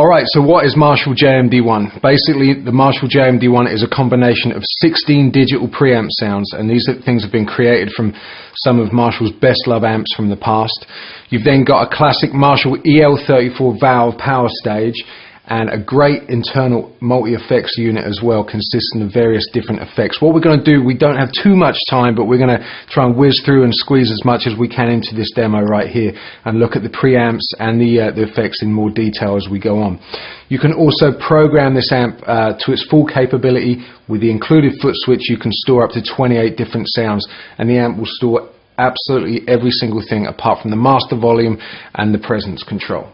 Alright, so what is Marshal JMD1? Basically, the Marshal JMD1 is a combination of 16 digital preamp sounds, and these things have been created from some of Marshall's best love amps from the past. You've then got a classic Marshall EL34 valve power stage, and a great internal multi-effects unit as well, consisting of various different effects. What we're going to do, we don't have too much time, but we're going to try and whiz through and squeeze as much as we can into this demo right here and look at the preamps and the effects in more detail as we go on. You can also program this amp to its full capability. With the included foot switch, you can store up to 28 different sounds, and the amp will store absolutely every single thing apart from the master volume and the presence control.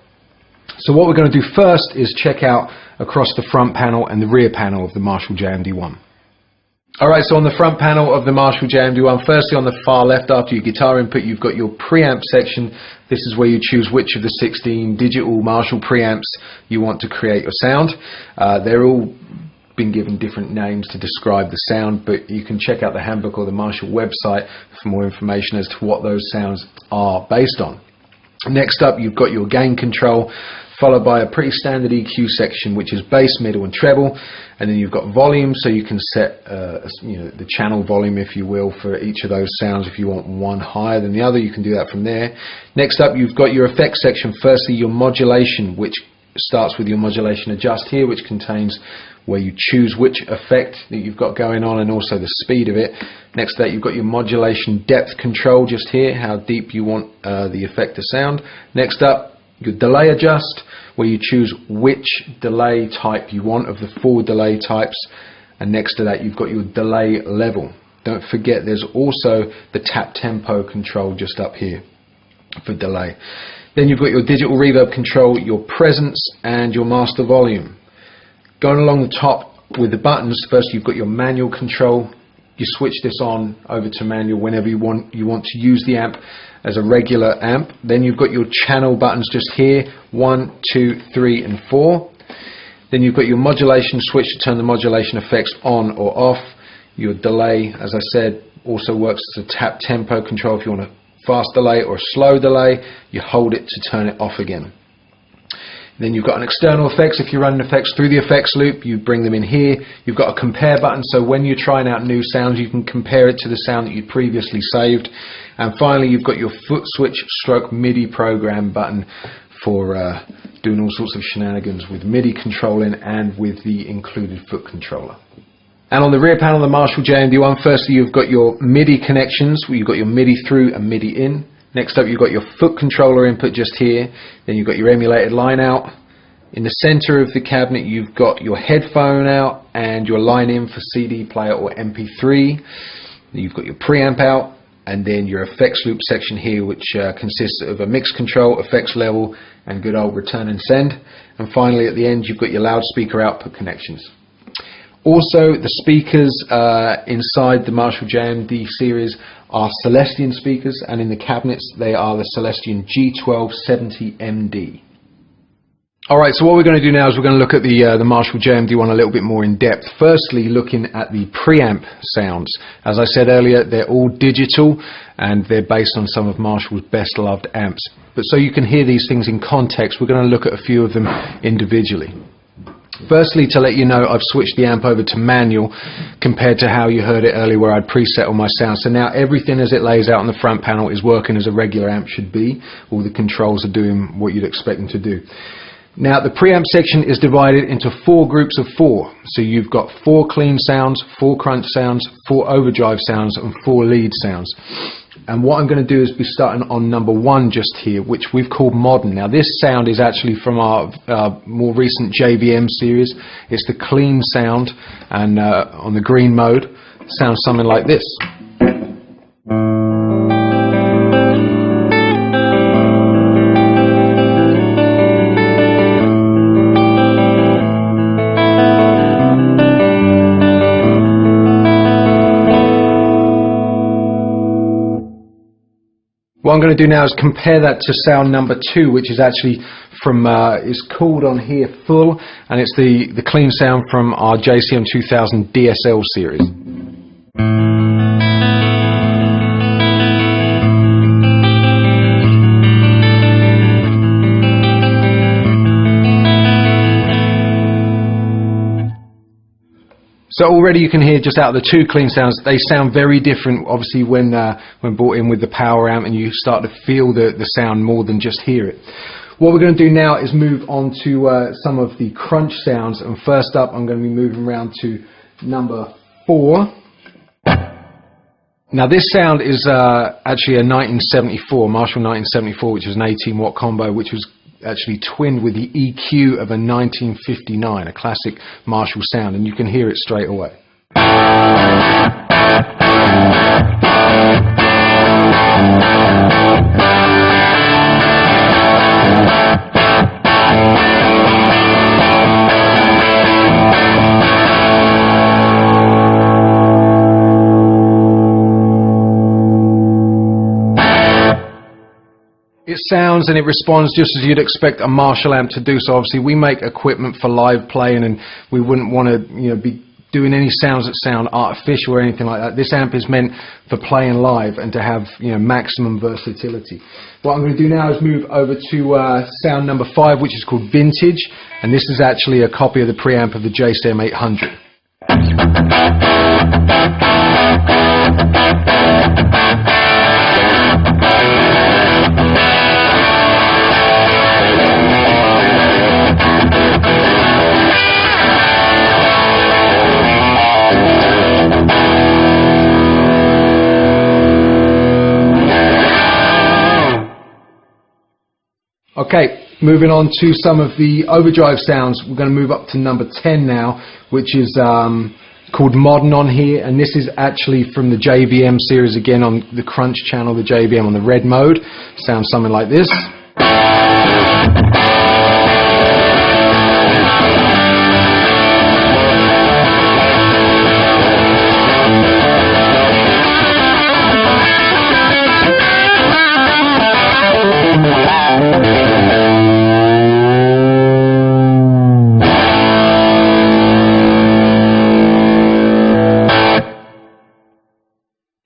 So what we're going to do first is check out across the front panel and the rear panel of the Marshal JMD1. Alright, so on the front panel of the Marshal JMD1, firstly on the far left after your guitar input, you've got your preamp section. This is where you choose which of the 16 digital Marshal preamps you want to create your sound. They're all been given different names to describe the sound, but you can check out the handbook or the Marshal website for more information as to what those sounds are based on. Next up, you've got your gain control, followed by a pretty standard EQ section, which is bass, middle and treble, and then you've got volume, so you can set the channel volume, if you will, for each of those sounds. If you want one higher than the other, you can do that from there. Next up, you've got your effects section. Firstly, your modulation, which starts with your modulation adjust here, which contains where you choose which effect that you've got going on and also the speed of it. Next to that, you've got your modulation depth control just here, how deep you want the effect to sound. Next up, your delay adjust, where you choose which delay type you want of the 4 delay types, and next to that you've got your delay level. Don't forget there's also the tap tempo control just up here for delay. Then you've got your digital reverb control, your presence and your master volume. Going along the top with the buttons, first you've got your manual control. You switch this on over to manual whenever you want to use the amp as a regular amp. Then you've got your channel buttons just here, 1, 2, 3 and 4. Then you've got your modulation switch to turn the modulation effects on or off. Your delay, as I said, also works as a tap tempo control. If you want a fast delay or a slow delay, you hold it to turn it off again. Then you've got an external effects. If you're running effects through the effects loop, you bring them in here. You've got a compare button, so when you're trying out new sounds, you can compare it to the sound that you'd previously saved. And finally, you've got your foot switch stroke MIDI program button for doing all sorts of shenanigans with MIDI controlling and with the included foot controller. And on the rear panel of the Marshal JMD1, firstly you've got your MIDI connections, where you've got your MIDI through and MIDI in. Next up, you've got your foot controller input just here. Then you've got your emulated line out. In the center of the cabinet, you've got your headphone out and your line in for CD player or MP3. Then you've got your preamp out, and then your effects loop section here, which consists of a mix control, effects level, and good old return and send. And finally, at the end, you've got your loudspeaker output connections. Also, the speakers inside the Marshal JMD series are Celestion speakers, and in the cabinets they are the Celestion G1270MD. Alright, so what we're going to do now is we're going to look at the Marshal JMD1 a little bit more in depth. Firstly, looking at the preamp sounds. As I said earlier, they're all digital and they're based on some of Marshall's best loved amps. But so you can hear these things in context, we're going to look at a few of them individually. Firstly, to let you know, I've switched the amp over to manual compared to how you heard it earlier where I'd preset all my sound. So now everything as it lays out on the front panel is working as a regular amp should be. All the controls are doing what you'd expect them to do. Now the preamp section is divided into 4 groups of 4. So you've got 4 clean sounds, 4 crunch sounds, 4 overdrive sounds and 4 lead sounds. And what I'm going to do is be starting on number 1 just here, which we've called Modern. Now this sound is actually from our more recent JVM series. It's the clean sound, and on the green mode sounds something like this. What I'm going to do now is compare that to sound number 2, which is actually from, is called on here Full, and it's the clean sound from our JCM 2000 DSL series. So already you can hear just out of the two clean sounds, they sound very different, obviously, when brought in with the power amp, and you start to feel the sound more than just hear it. What we're going to do now is move on to some of the crunch sounds, and first up I'm going to be moving around to number 4. Now this sound is actually a 1974, Marshal 1974, which was an 18-watt combo, which was actually twinned with the EQ of a 1959, a classic Marshall sound, and you can hear it straight away. It sounds and it responds just as you'd expect a Marshall amp to do. So obviously we make equipment for live playing, and we wouldn't want to be doing any sounds that sound artificial or anything like that. This amp is meant for playing live and to have maximum versatility. What I'm going to do now is move over to sound number 5, which is called Vintage, and this is actually a copy of the preamp of the JCM 800. Okay, moving on to some of the overdrive sounds. We're going to move up to number 10 now, which is called Modern on here, and this is actually from the JVM series, again on the Crunch channel, the JVM on the red mode. Sounds something like this.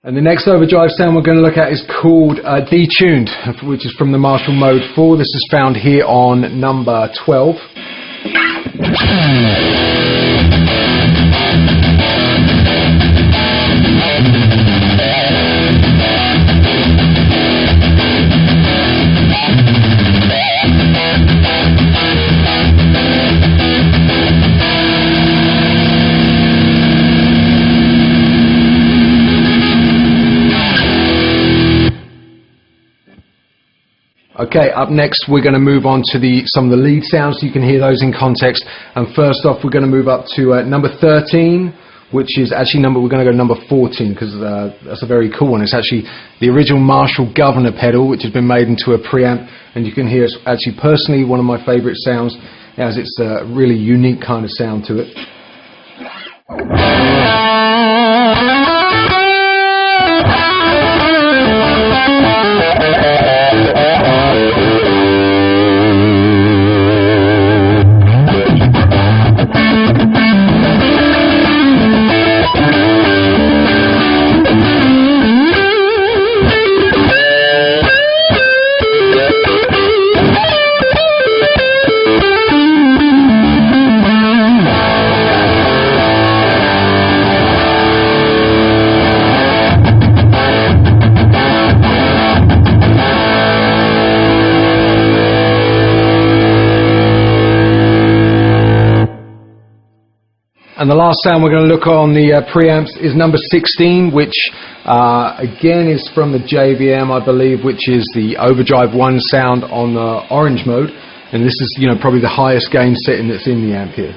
And the next overdrive sound we're going to look at is called Detuned, which is from the Marshal Mode 4. This is found here on number 12. Okay, up next we're going to move on to some of the lead sounds, so you can hear those in context. And first off, we're going to move up to number 13, which is actually we're going to go number 14, because that's a very cool one. It's actually the original Marshall Governor pedal, which has been made into a preamp, and you can hear it's actually personally one of my favorite sounds, as it's a really unique kind of sound to it. And the last sound we're going to look on the preamps is number 16, which again is from the JVM, I believe, which is the Overdrive 1 sound on the orange mode. And this is, probably the highest gain setting that's in the amp here.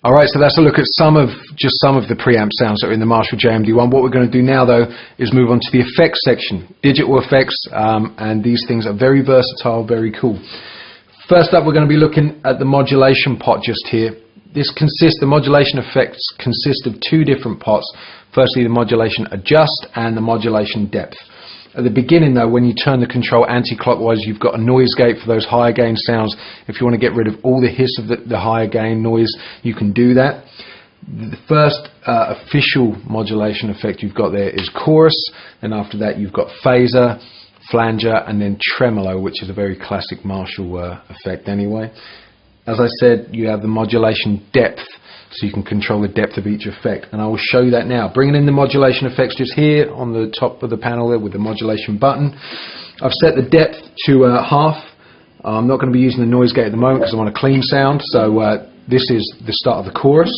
Alright, so that's a look at some of just some of the preamp sounds that are in the Marshal JMD one. What we're going to do now though is move on to the effects section, digital effects, and these things are very versatile, very cool. First up, we're going to be looking at the modulation pot just here. The modulation effects consist of two different pots. Firstly, the modulation adjust and the modulation depth. At the beginning though, when you turn the control anti-clockwise, you've got a noise gate for those higher gain sounds. If you want to get rid of all the hiss of the higher gain noise, you can do that. The first official modulation effect you've got there is chorus, and after that you've got phaser, flanger, and then tremolo, which is a very classic Marshall effect anyway. As I said, you have the modulation depth, so you can control the depth of each effect, and I will show you that now. Bringing in the modulation effects just here on the top of the panel there with the modulation button. I've set the depth to half. I'm not going to be using the noise gate at the moment because I want a clean sound, so this is the start of the chorus.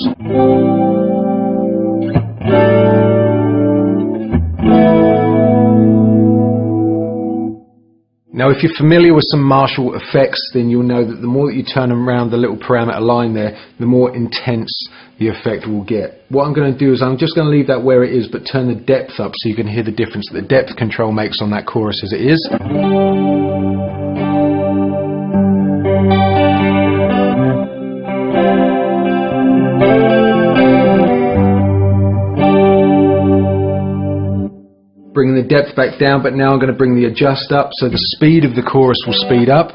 Now if you're familiar with some Marshall effects, then you'll know that the more that you turn them around the little parameter line there, the more intense the effect will get. What I'm going to do is I'm just going to leave that where it is, but turn the depth up so you can hear the difference that the depth control makes on that chorus as it is. Bringing the depth back down, but now I'm going to bring the adjust up, so the speed of the chorus will speed up.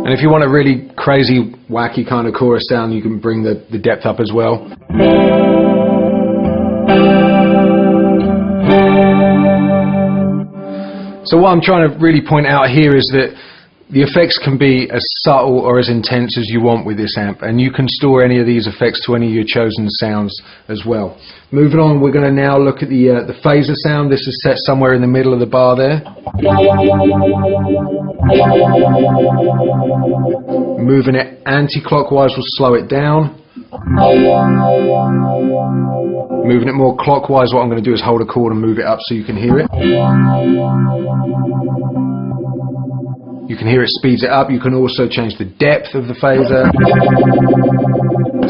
And if you want a really crazy, wacky kind of chorus sound, you can bring the depth up as well. So what I'm trying to really point out here is that the effects can be as subtle or as intense as you want with this amp, and you can store any of these effects to any of your chosen sounds as well. Moving on, we're going to now look at the phaser sound. This is set somewhere in the middle of the bar there. Moving it anti-clockwise will slow it down. Moving it more clockwise, what I'm going to do is hold a chord and move it up so you can hear it. You can hear it speeds it up. You can also change the depth of the phaser.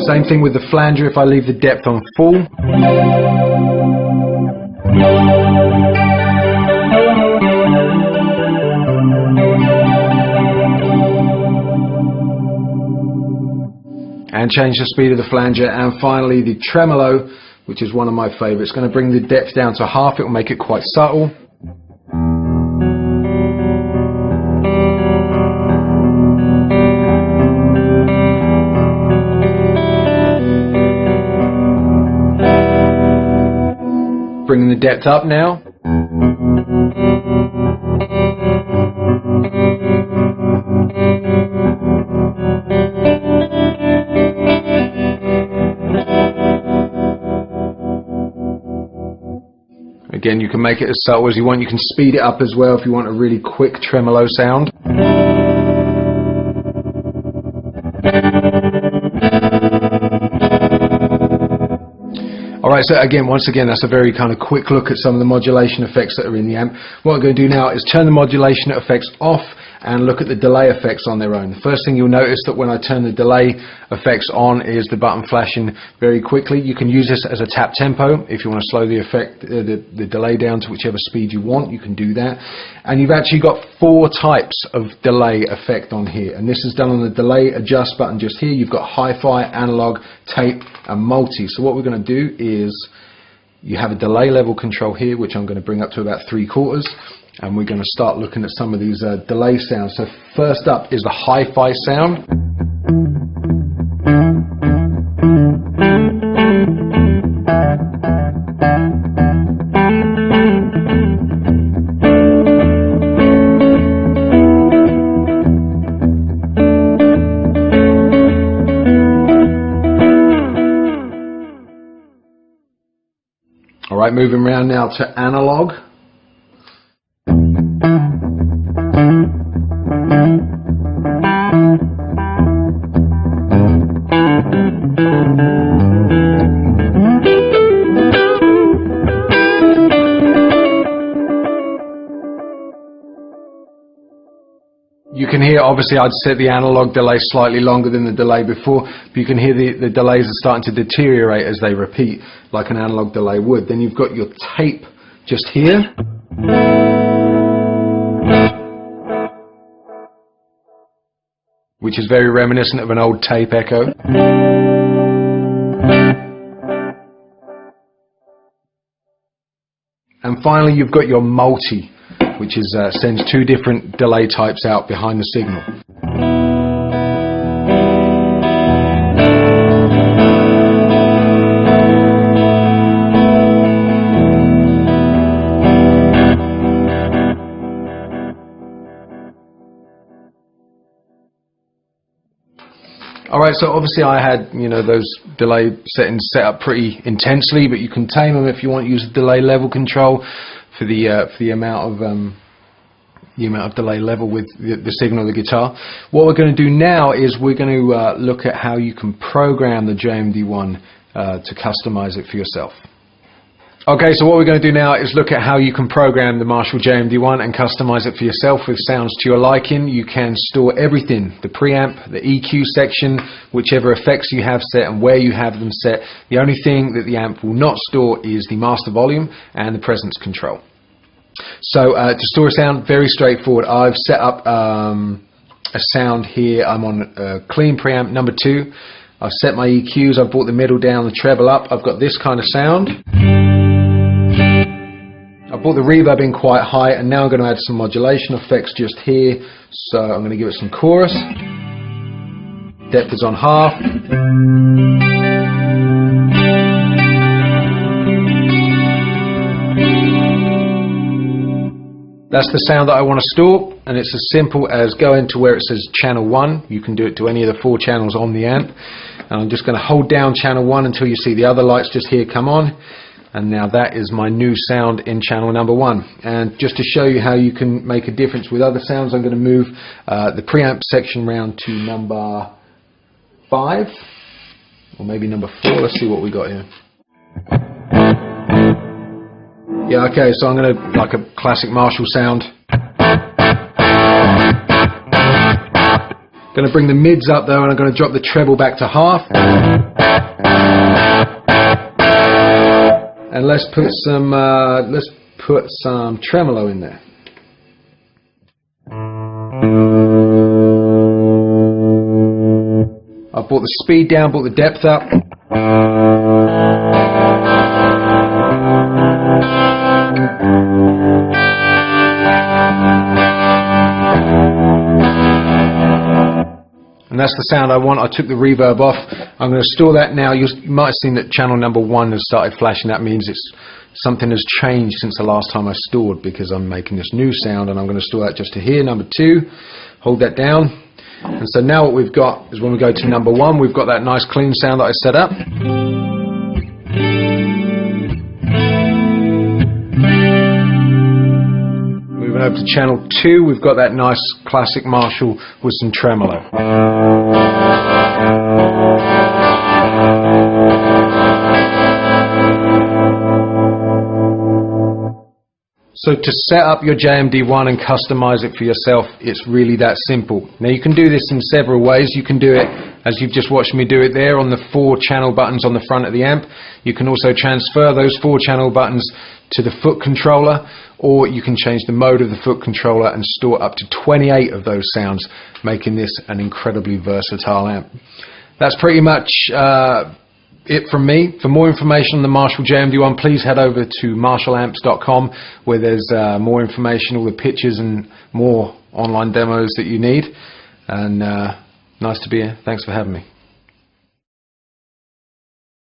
Same thing with the flanger. If I leave the depth on full, and change the speed of the flanger. And finally the tremolo, which is one of my favorites. Going to bring the depth down to half. It will make it quite subtle. Bringing the depth up now. Again, you can make it as subtle as you want. You can speed it up as well if you want a really quick tremolo sound. Alright, so once again, that's a very kind of quick look at some of the modulation effects that are in the amp. What I'm going to do now is turn the modulation effects off and look at the delay effects on their own. The first thing you'll notice that when I turn the delay effects on is the button flashing very quickly. You can use this as a tap tempo. If you want to slow the effect, the delay down to whichever speed you want, you can do that. And you've actually got 4 types of delay effect on here, and this is done on the delay adjust button just here. You've got hi-fi, analog, tape, and multi. So what we're going to do is you have a delay level control here, which I'm going to bring up to about 3/4. And we're going to start looking at some of these delay sounds. So first up is the hi-fi sound. All right, moving around now to analog. You can hear, obviously I'd set the analog delay slightly longer than the delay before, but you can hear the delays are starting to deteriorate as they repeat, like an analog delay would. Then you've got your tape just here. Which is very reminiscent of an old tape echo. And finally you've got your multi, which is sends two different delay types out behind the signal. Alright, so obviously I had, those delay settings set up pretty intensely, but you can tame them if you want to use a delay level control for the amount of delay level with the signal of the guitar. What we're going to do now is we're going to look at how you can program the JMD1 to customize it for yourself. Okay, so what we're going to do now is look at how you can program the Marshal JMD1 and customize it for yourself with sounds to your liking. You can store everything, the preamp, the EQ section, whichever effects you have set and where you have them set. The only thing that the amp will not store is the master volume and the presence control. So to store a sound, very straightforward. I've set up a sound here. I'm on a clean preamp number 2. I've set my EQs, I've brought the middle down, the treble up. I've got this kind of sound. I brought the reverb in quite high, and now I'm going to add some modulation effects just here. So I'm going to give it some chorus. Depth is on half. That's the sound that I want to store, and it's as simple as go into where it says channel 1. You can do it to any of the 4 channels on the amp. And I'm just going to hold down channel 1 until you see the other lights just here come on. And now that is my new sound in channel number 1. And just to show you how you can make a difference with other sounds, I'm going to move the preamp section round to number 5, or maybe number 4. Let's see what we got here. Yeah, okay, so I'm going to, like a classic Marshall sound. Going to bring the mids up though, and I'm going to drop the treble back to half. And let's put some tremolo in there. I've brought the speed down, brought the depth up. And that's the sound I want. I took the reverb off. I'm going to store that now. You might have seen that channel number 1 has started flashing. That means something has changed since the last time I stored, because I'm making this new sound, and I'm going to store that just to here, number 2. Hold that down. And so now what we've got is when we go to number 1, we've got that nice clean sound that I set up. Moving over to channel 2, we've got that nice classic Marshall with some tremolo. So to set up your JMD1 and customize it for yourself, it's really that simple. Now you can do this in several ways. You can do it as you've just watched me do it there on the 4 channel buttons on the front of the amp. You can also transfer those 4 channel buttons to the foot controller, or you can change the mode of the foot controller and store up to 28 of those sounds, making this an incredibly versatile amp. That's pretty much it from me. For more information on the Marshal JMD1, please head over to marshallamps.com, where there's more information, all the pictures and more online demos that you need. And nice to be here. Thanks for having me.